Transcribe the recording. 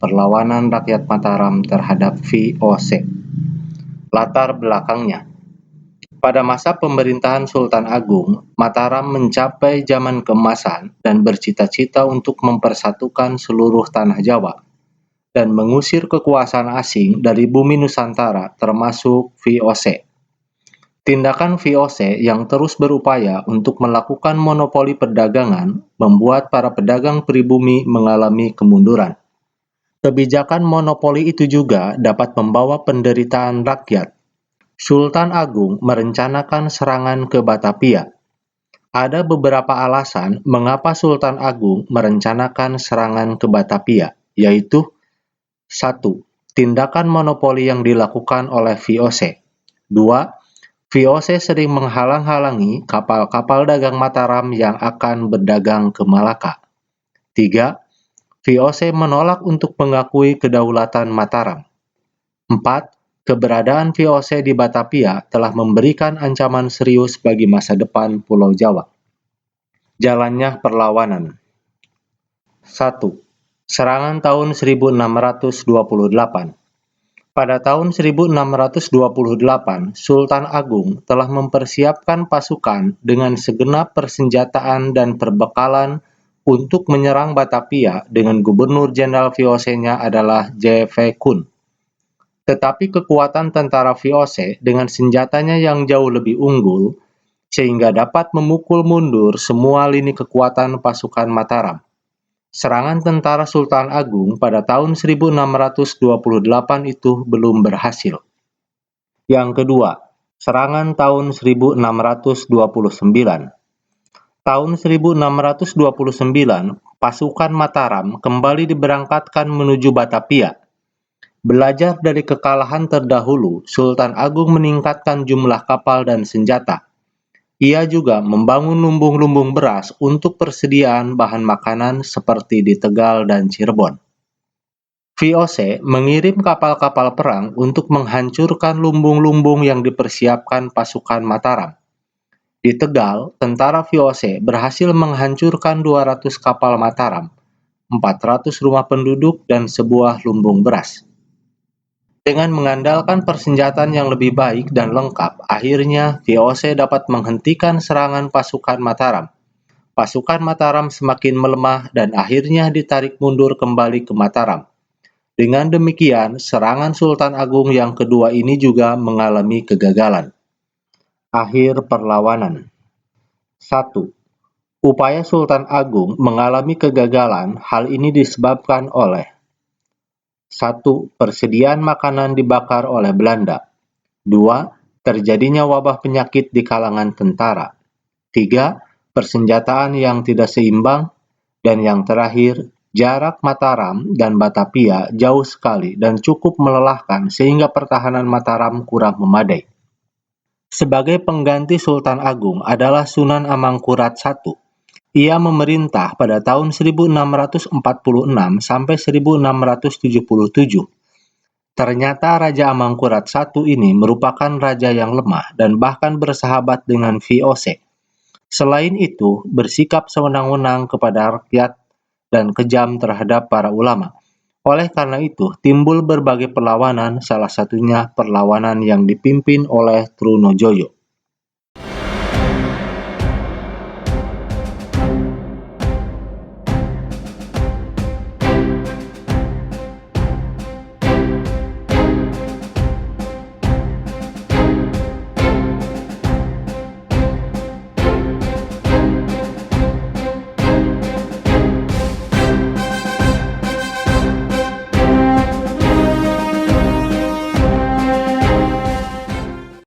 perlawanan rakyat Mataram terhadap VOC. Latar belakangnya, pada masa pemerintahan Sultan Agung, Mataram mencapai zaman keemasan dan bercita-cita untuk mempersatukan seluruh tanah Jawa dan mengusir kekuasaan asing dari bumi Nusantara termasuk VOC. Tindakan VOC yang terus berupaya untuk melakukan monopoli perdagangan membuat para pedagang pribumi mengalami kemunduran. Kebijakan monopoli itu juga dapat membawa penderitaan rakyat. Sultan Agung merencanakan serangan ke Batavia. Ada beberapa alasan mengapa Sultan Agung merencanakan serangan ke Batavia, yaitu 1. Tindakan monopoli yang dilakukan oleh VOC. 2. VOC sering menghalang-halangi kapal-kapal dagang Mataram yang akan berdagang ke Malaka. 3. VOC menolak untuk mengakui kedaulatan Mataram. 4. Keberadaan VOC di Batavia telah memberikan ancaman serius bagi masa depan Pulau Jawa. Jalannya perlawanan. 1. Serangan tahun 1628. Pada tahun 1628, Sultan Agung telah mempersiapkan pasukan dengan segenap persenjataan dan perbekalan untuk menyerang Batavia dengan Gubernur Jenderal VOC-nya adalah J.V. Kun. Tetapi kekuatan tentara VOC dengan senjatanya yang jauh lebih unggul, sehingga dapat memukul mundur semua lini kekuatan pasukan Mataram. Serangan tentara Sultan Agung pada tahun 1628 itu belum berhasil. Yang kedua, serangan tahun 1629. Tahun 1629, pasukan Mataram kembali diberangkatkan menuju Batavia. Belajar dari kekalahan terdahulu, Sultan Agung meningkatkan jumlah kapal dan senjata. Ia juga membangun lumbung-lumbung beras untuk persediaan bahan makanan seperti di Tegal dan Cirebon. VOC mengirim kapal-kapal perang untuk menghancurkan lumbung-lumbung yang dipersiapkan pasukan Mataram. Di Tegal, tentara VOC berhasil menghancurkan 200 kapal Mataram, 400 rumah penduduk, dan sebuah lumbung beras. Dengan mengandalkan persenjataan yang lebih baik dan lengkap, akhirnya VOC dapat menghentikan serangan pasukan Mataram. Pasukan Mataram semakin melemah dan akhirnya ditarik mundur kembali ke Mataram. Dengan demikian, serangan Sultan Agung yang kedua ini juga mengalami kegagalan. Akhir perlawanan. 1. Upaya Sultan Agung mengalami kegagalan. Hal ini disebabkan oleh 1. Persediaan makanan dibakar oleh Belanda. 2. Terjadinya wabah penyakit di kalangan tentara. 3. Persenjataan yang tidak seimbang. Dan yang terakhir, jarak Mataram dan Batavia jauh sekali dan cukup melelahkan sehingga pertahanan Mataram kurang memadai. Sebagai pengganti Sultan Agung adalah Sunan Amangkurat I. Ia memerintah pada tahun 1646 sampai 1677. Ternyata Raja Amangkurat I ini merupakan raja yang lemah dan bahkan bersahabat dengan VOC. Selain itu, bersikap sewenang-wenang kepada rakyat dan kejam terhadap para ulama. Oleh karena itu, timbul berbagai perlawanan, salah satunya perlawanan yang dipimpin oleh Trunojoyo.